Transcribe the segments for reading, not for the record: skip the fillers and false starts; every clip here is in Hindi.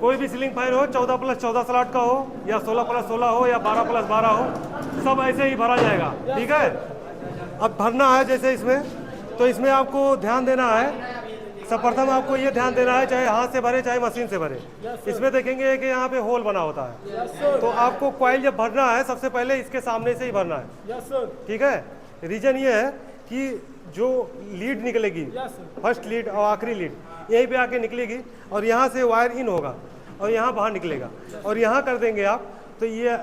कोई भी सीलिंग फैन हो, 14+14 स्लॉट का हो या 16+16 हो या 12+12 हो, सब ऐसे ही भरा जाएगा। ठीक है, अब भरना है जैसे इसमें, तो इसमें आपको ध्यान देना है। सर्वप्रथम आपको ये ध्यान देना है, चाहे हाथ से भरे चाहे मशीन से भरे, इसमें देखेंगे कि यहाँ पे होल बना होता है। तो आपको कॉइल जब भरना है, सबसे पहले इसके सामने से ही भरना है। ठीक है, रीजन ये है कि जो लीड निकलेगी, फर्स्ट लीड और आखिरी लीड यहीं पे आके निकलेगी, और यहाँ से वायर इन होगा और यहाँ बाहर निकलेगा, और यहाँ कर देंगे आप तो ये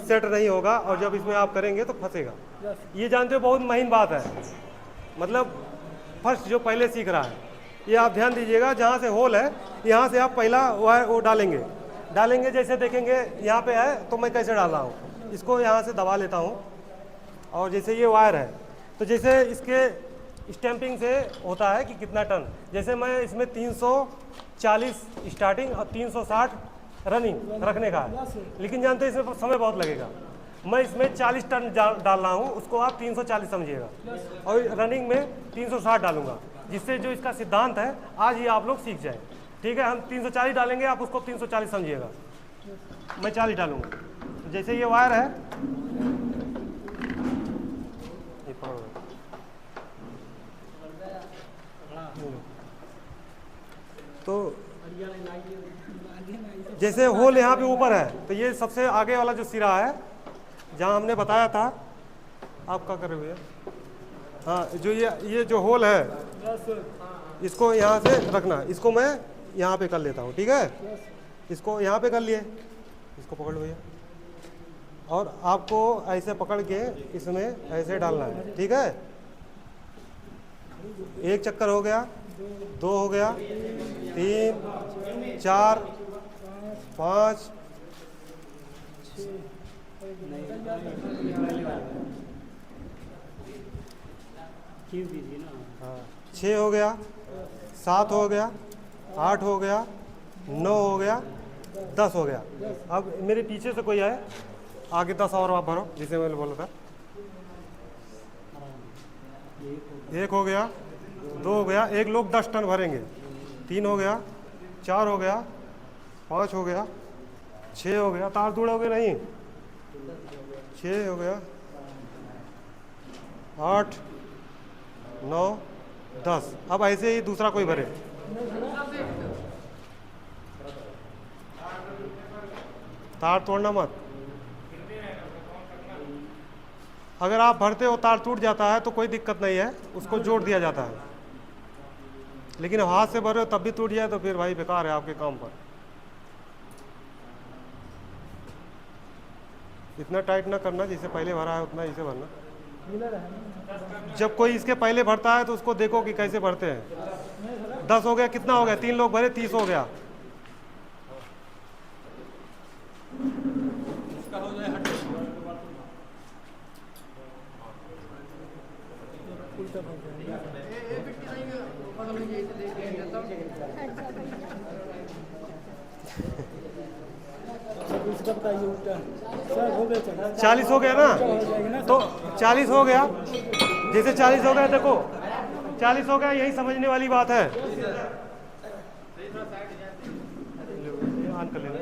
सेट नहीं होगा, और जब इसमें आप करेंगे तो फंसेगा। ये जानते हो बहुत महीन बात है, मतलब फर्स्ट जो पहले सीख रहा है, ये आप ध्यान दीजिएगा। जहाँ से होल है यहाँ से आप पहला वायर वो डालेंगे। जैसे देखेंगे यहाँ पे है, तो मैं कैसे डाल रहा हूँ, इसको यहाँ से दबा लेता हूँ, और जैसे ये वायर है तो जैसे इसके स्टैंपिंग से होता है कि कितना टन, जैसे मैं इसमें 340 स्टार्टिंग और 360 रनिंग रखने का है, लेकिन जानते हैं इसमें समय बहुत लगेगा। मैं इसमें 40 टन डाल रहा हूँ, उसको आप 340 समझिएगा, और रनिंग में 360 डालूंगा, जिससे जो इसका सिद्धांत है आज ही आप लोग सीख जाए। ठीक है, हम 340 डालेंगे, आप उसको 340 समझिएगा, मैं 40 डालूंगा। जैसे ये वायर है, तो जैसे होल यहाँ पे ऊपर है, तो ये सबसे आगे वाला जो सिरा है जहाँ हमने बताया था, आप क्या कर रहे हो भैया? हाँ, जो ये जो होल है, इसको यहाँ से रखना, इसको मैं यहाँ पे कर लेता हूँ। ठीक है, इसको यहाँ पे कर लिए, इसको पकड़ लो भैया, और आपको ऐसे पकड़ के इसमें ऐसे डालना है। ठीक है, एक चक्कर हो गया, 2 हो गया, 3 4 5 6 हो गया, 7 हो गया, 8 हो गया, 9 हो गया, 10 हो गया। अब मेरे पीछे से कोई आए, आगे 10 और आप भरो, जिसे मैंने बोला था। 1 हो गया, 2 हो गया, एक लोग 10 टन भरेंगे। 3 हो गया, 4 हो गया, 5 हो गया, 6 हो गया, तार जुड़ोगे नहीं, 6 हो गया, 8 9 10। अब ऐसे ही दूसरा कोई भरे, तार तोड़ना मत। अगर आप भरते हो तार टूट जाता है तो कोई दिक्कत नहीं है, उसको जोड़ दिया जाता है, लेकिन हाथ से भरे हो तब भी टूट जाए तो फिर भाई बेकार है आपके काम पर। इतना टाइट ना करना, जिसे पहले भरा है उतना इसे भरना। जब कोई इसके पहले भरता है तो उसको देखो कि कैसे भरते हैं। 10 हो गया, कितना हो गया, 3 लोग भरे, 30 हो गया। इसका बताइए उल्टा सर, हो गया 40 हो गया ना, तो 40 हो गया, जैसे 40 हो गया, देखो 40 हो गया, यही समझने वाली बात है। ऑन कर लेना।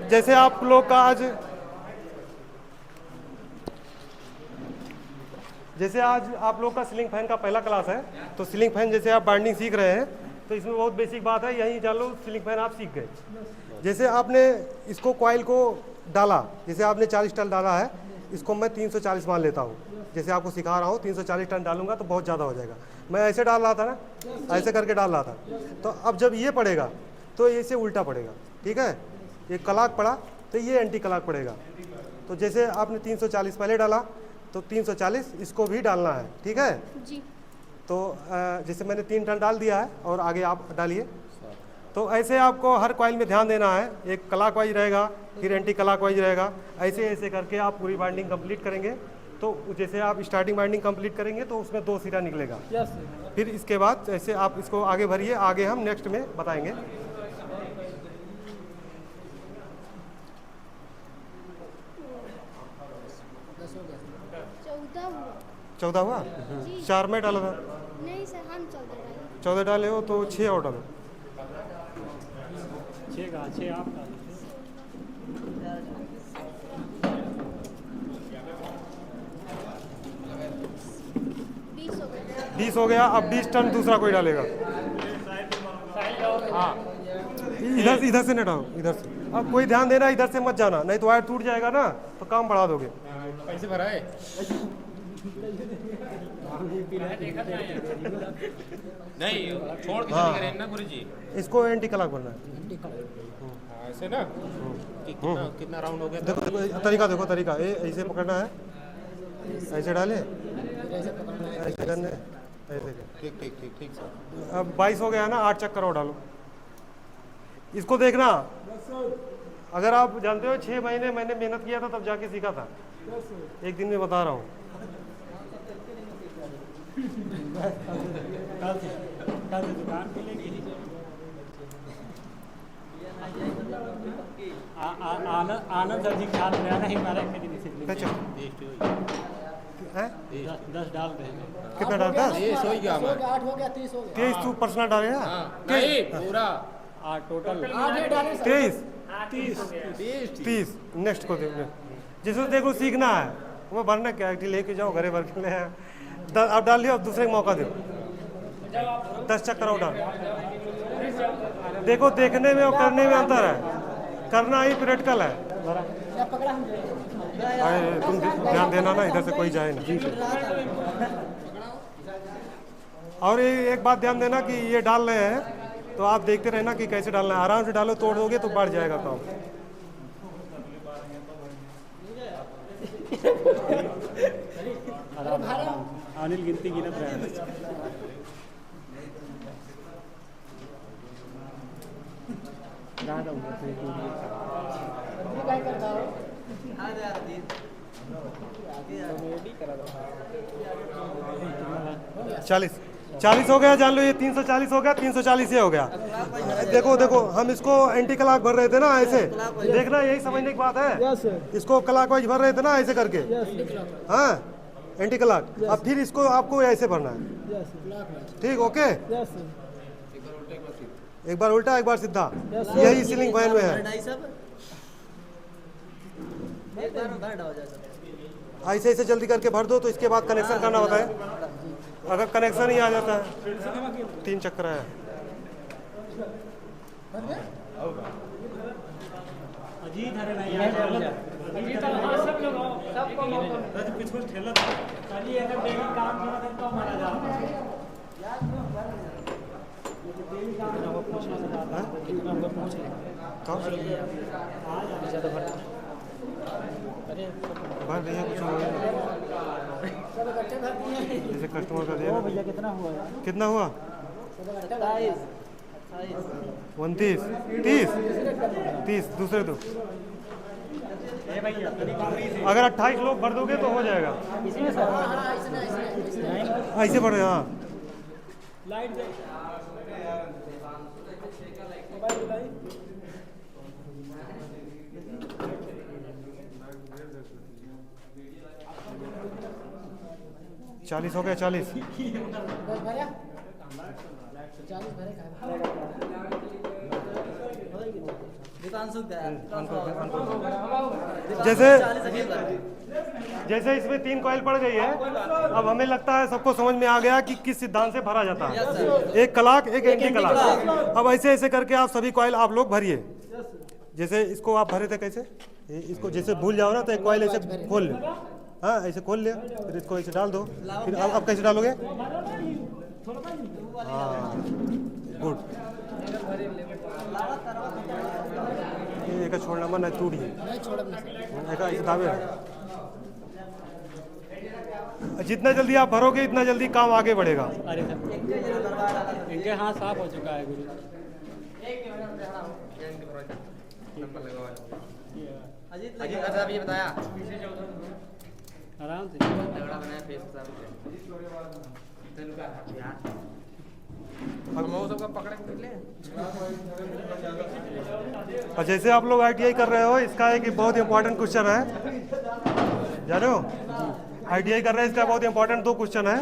जैसे आप लोग का आज, जैसे आज आप लोग का सीलिंग फैन का पहला क्लास है, तो सीलिंग फैन जैसे आप बाइंडिंग सीख रहे हैं, तो इसमें बहुत बेसिक बात है, यही जान लो सीलिंग फैन आप सीख गए। जैसे आपने इसको कॉइल को डाला, जैसे आपने 40 टन डाला है, इसको मैं 340 मान लेता हूँ। जैसे आपको सिखा रहा हूँ, 340 टन डालूंगा तो बहुत ज़्यादा हो जाएगा। मैं ऐसे डाल रहा था ना, ऐसे करके डाल रहा था, तो अब जब ये पड़ेगा तो इसे उल्टा पड़ेगा। ठीक है, ये क्लॉक पड़ा तो ये एंटी क्लॉक पड़ेगा। तो जैसे आपने 340 पहले डाला तो 340 इसको भी डालना है। ठीक है जी। तो जैसे मैंने 3 टन डाल दिया है, और आगे आप डालिए। तो ऐसे आपको हर कॉइल में ध्यान देना है, एक क्लॉक वाइज रहेगा, फिर एंटी क्लॉक वाइज रहेगा, ऐसे ऐसे करके आप पूरी बाइंडिंग कंप्लीट करेंगे। तो जैसे आप स्टार्टिंग बाइंडिंग कंप्लीट करेंगे तो उसमें 2 सिरा निकलेगा। फिर इसके बाद ऐसे आप इसको आगे भरिए, आगे हम नेक्स्ट में बताएंगे। चौदह हुआ, 4 में डाला था। नहीं सर, हम 14 डाले। 14 डाले हो तो 6 और डालो। छः आप डाल दीजिए। 20 हो गया। अब 20 टन दूसरा कोई डालेगा। हाँ, इधर से न डालो, इधर से। अब कोई ध्यान देना, इधर से मत जाना, नहीं तो वायर टूट जाएगा ना, तो काम बढ़ा दोगे। कैसे भरा है? नहीं छोड़ के चली करें ना गुरु जी। इसको एंटी क्लॉक बनना है। ऐसे ना कितना राउंड हो गया? देखो देखो तरीका, देखो तरीका, ये ऐसे पकड़ना है, ऐसे डाले, ऐसे करने, ऐसे। ठीक ठीक ठीक ठीक सर। अब 22 हो गया ना, 8 चक्कर और डालो। इसको देखना, अगर आप जानते हो 6 महीने मैंने मेहनत किया था तब जाके सीखा था, एक दिन में बता रहा हूँ। कल से दुकान खुलेगी। आनंद सर जी ख्याल में आना ही हमारा एक दिन से हैं? 10 डाल रहे हैं। कितना डालता है? 30 हो गया हमारा। 8 हो गया, 30 हो गया। 23 तू पर्सनल डालेगा? नहीं पूरा 8 टोटल 8 डाले सर। 23 30 नेक्स्ट को देखो, जिसको देखो सीखना है वो भरना क्या है, लेके जाओ घरे भर के ले आए। अब डाल लिया, अब दूसरे को मौका दो, 10 चक्कर और डाल। देखो देखने में और करने में अंतर है, करना ही प्रैक्टिकल है। या पकड़ा हम। अरे तुम ध्यान देना ना, इधर से कोई जाए ना। और ये एक बात ध्यान देना कि ये डाल रहे हैं तो आप देखते रहना कि कैसे डालना है, आराम से डालो, तोड़ दोगे तो बढ़ जाएगा काम। अनिल गिनती गिनत रहे हैं। चालीस 40 हो गया, जान लो ये 340 हो गया, 340 ये हो गया। देखो देखो हम इसको एंटी क्लॉक भर रहे थे ना, ऐसे देखना, यही समझने की बात है। इसको क्लॉक वाइज भर रहे थे ना, ऐसे करके, हाँ एंटी क्लॉक। अब फिर इसको आपको ऐसे भरना है, ठीक, ओके। एक बार उल्टा, एक बार सीधा, यही सीलिंग फैन में है। ऐसे ऐसे जल्दी करके भर दो, तो इसके बाद कनेक्शन करना होता है। अगर कनेक्शन ही आ जाता है, 3 चक्कर है। अजीत हरे नहीं यार, सब लोग सब कुछ ठेला खाली अगर डेली काम किया तो कम मारा जाता है। डेली काम ना वो पूछना से जाता है, कितना वो पूछ ले कब आज ज्यादा भर। अरे भर दिया कुछ हो गया, सब इकट्ठे भर दिए। जैसे कस्टमर का ओ दिया। भैया कितना हुआ यार? कितना हुआ? 27 29 30 30 दूसरे दो। ए भैया अगर 28 लोग भर दोगे तो हो जाएगा। इसमें सर हाँ इसने ऐसे भर, हाँ लाइट दे मोबाइल बताइए। 40 हो गया, 40 10 भरा 40 भरे का दुकान सुख गया। जैसे जैसे इसमें 3 कॉइल पड़ गई है, अब हमें लगता है सबको समझ में आ गया कि किस सिद्धांत से भरा जाता है। एक क्लॉक, एक एंटी क्लॉक। अब ऐसे ऐसे करके आप सभी कॉइल आप लोग भरिए। जैसे इसको आप भरे थे कैसे, इसको जैसे भूल जाओ ना तो एक कॉइल ऐसे खोल लो, हाँ ऐसे खोल लिया, फिर इसको ऐसे डाल दो। फिर अब कैसे डालोगे? हाँ गुड। एक छोड़ना मन टूट गई, नहीं छोड़ब ना सर। एक ऐसे दावे। जितना जल्दी आप भरोगे इतना जल्दी काम आगे बढ़ेगा। अरे सर इनके हाथ साफ हो चुका है गुरु। अजीत का भी बताया आराम से तगड़ा बनाया फेस सबका पकड़े को ले। और जैसे आप लोग ITI कर रहे हो, इसका एक बहुत इंपॉर्टेंट क्वेश्चन है, जानो ITI कर रहे हैं, इसका बहुत इंपॉर्टेंट 2 क्वेश्चन है।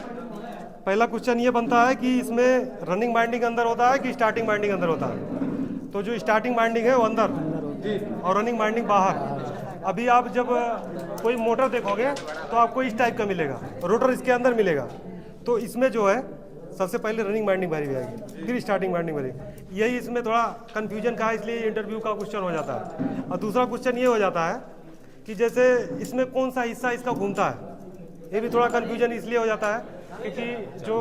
पहला क्वेश्चन ये बनता है कि इसमें रनिंग बाइंडिंग अंदर होता है कि स्टार्टिंग बाइंडिंग अंदर होता है। तो जो स्टार्टिंग बाइंडिंग है वो अंदर और रनिंग बाइंडिंग बाहर। अभी आप जब कोई मोटर देखोगे तो आपको इस टाइप का मिलेगा, रोटर इसके अंदर मिलेगा। तो इसमें जो है सबसे पहले रनिंग बाइंडिंग भरी जाएगी, फिर स्टार्टिंग बाइंडिंग भरी। यही इसमें थोड़ा कन्फ्यूजन का है, इसलिए इंटरव्यू का क्वेश्चन हो जाता है। और दूसरा क्वेश्चन ये हो जाता है कि जैसे इसमें कौन सा हिस्सा इसका घूमता है, ये भी थोड़ा कन्फ्यूजन इसलिए हो जाता है क्योंकि जो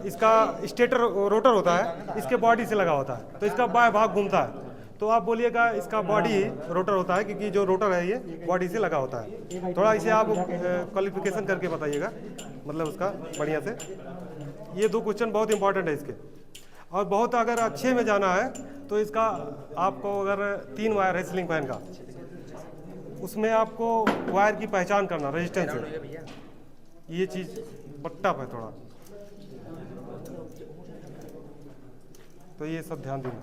इसका स्टेटर रोटर होता है इसके बॉडी से लगा होता है, तो इसका बाएं भाग घूमता है। तो आप बोलिएगा इसका बॉडी रोटर होता है क्योंकि जो रोटर है ये बॉडी से लगा होता है। थोड़ा इसे आप क्वालिफिकेशन करके बताइएगा, मतलब उसका बढ़िया से। ये दो क्वेश्चन बहुत इंपॉर्टेंट है इसके। और बहुत अगर अच्छे में जाना है तो इसका आपको अगर 3 वायर है सीलिंग फैन का, उसमें आपको वायर की पहचान करना रेजिस्टेंस से, ये चीज़ टफ है थोड़ा, तो ये सब ध्यान देना।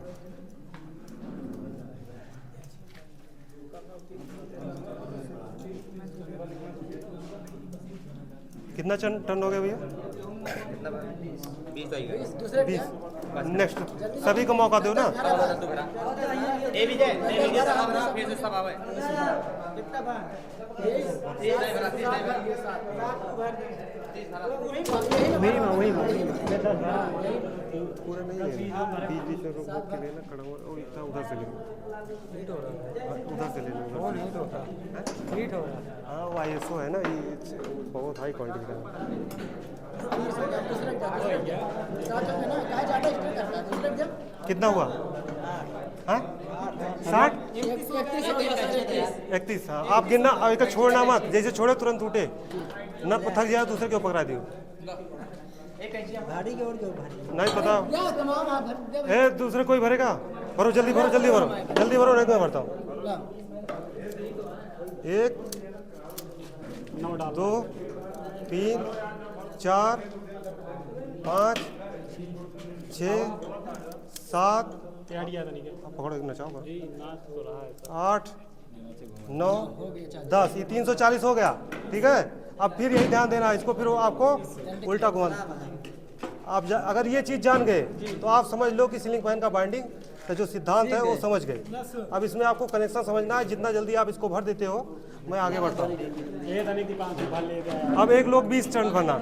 कितना टन हो गया भैया? 20। नेक्स्ट सभी को मौका दो ना। पूरा नहीं है, बीच में रोक के लेना, खड़ा हुआ और इतना उधर से लेना, उधर से लेना। हाँ वो ISO है ना, ये बहुत हाई क्वालिटी का है। कितना हुआ? हाँ 60 31। हाँ आप गिनना, एक छोड़ना मत, जैसे छोड़े तुरंत टूटे न, थक जाए दूसरे के ऊपर करा दियो। नहीं पता है दूसरे कोई भरेगा? भरो जल्दी, भरो जल्दी, भरो जल्दी, भरो नहीं तो मैं भरता हूँ। 1 2 3 4 5 6 7 पकड़ो, एक नचाओ, 8 9 10। ये 340 हो गया, ठीक है। अब फिर यही ध्यान देना, इसको फिर आपको उल्टा घुमाना। आप अगर ये चीज़ जान गए तो आप समझ लो कि सीलिंग फैन का बाइंडिंग का जो सिद्धांत है वो समझ गए। अब इसमें आपको कनेक्शन समझना है, जितना जल्दी आप इसको भर देते हो मैं आगे बढ़ता हूँ। अब एक लोग 20 टन भरना,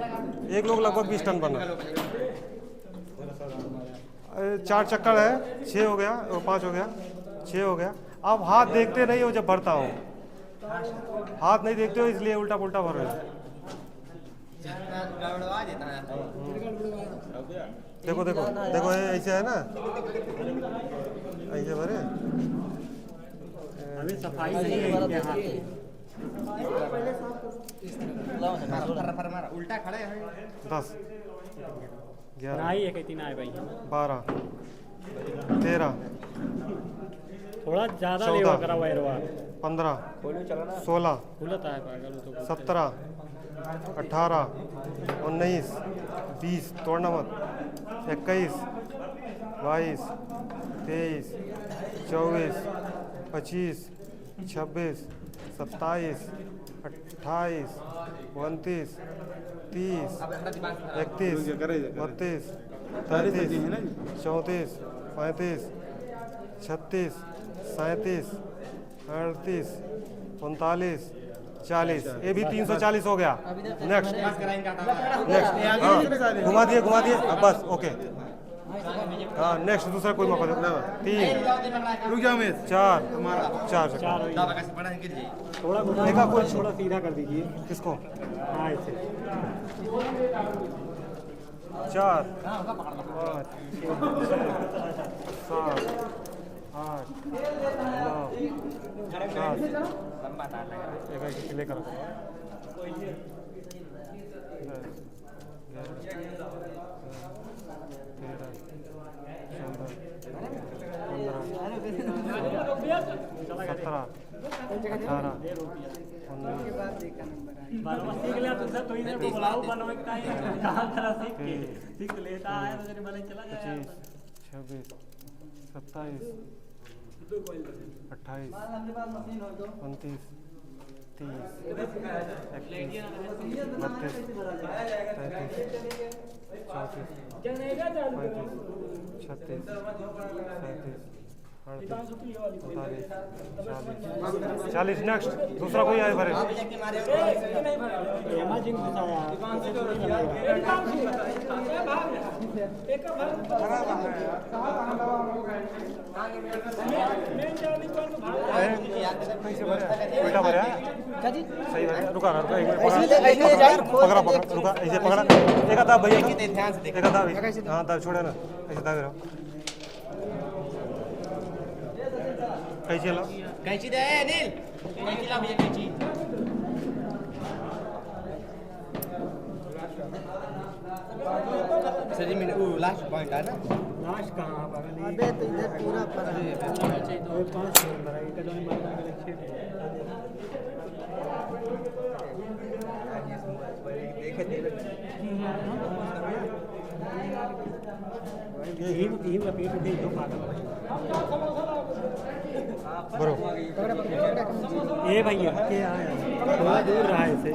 एक लोग लगभग 20 टन भरना। 4 चक्कर है, 6 हो गया और 5 हो गया, 6 हो गया। अब हाथ देखते नहीं हो जब भरता हूँ, हाथ नहीं देखते हो इसलिए उल्टा पुल्टा भर रहे हो। देखो देखो देखो, ऐसे है ना, ऐसे भरे। अभी सफाई नहीं है इनके हाथ में। उल्टा खड़े हैं। 10 11 नहीं है, कितना है भाई? 12 13 थोड़ा ज्यादा लेवा करा हुआ है। 15 16 खुलता है पागल तो। 17 18 19 20, तोड़ना मत, 21 22 23 24 25 26 27 28 29 30 31 32 33 34 35 36 37 38 39 40। ये भी 340 हो गया। नेक्स्ट नेक्स्ट, हाँ घुमा दिए अब बस, ओके। हाँ नेक्स्ट दूसरा कोई मौका दो। 3 4 थोड़ा देखा कुछ, थोड़ा सीधा कर दीजिए किसको? हाँ ऐसे 4 5 7 8 9 10 लेकर 36 37 40 नेक्स्ट दूसरा कोई आए भरे बेटा भरे सही भरे रुका रुका पकड़ा पकड़ा रुका ऐसे पकड़ा एक आधा भैया एक आधा हाँ दाब छोड़े ना ऐसे दाब रहो कैची लो कैची दे नील कैची ला भैया कैची सही में लास्ट पॉइंट है ना लास्ट कहां पर अबे तो इधर पूरा पर है दो पांच नंबर है इधर जोनी मार के छे देखे दे टीम का पेट दे दो पागल बरो ए भैया के आया थोड़ा दूर रहा है इसे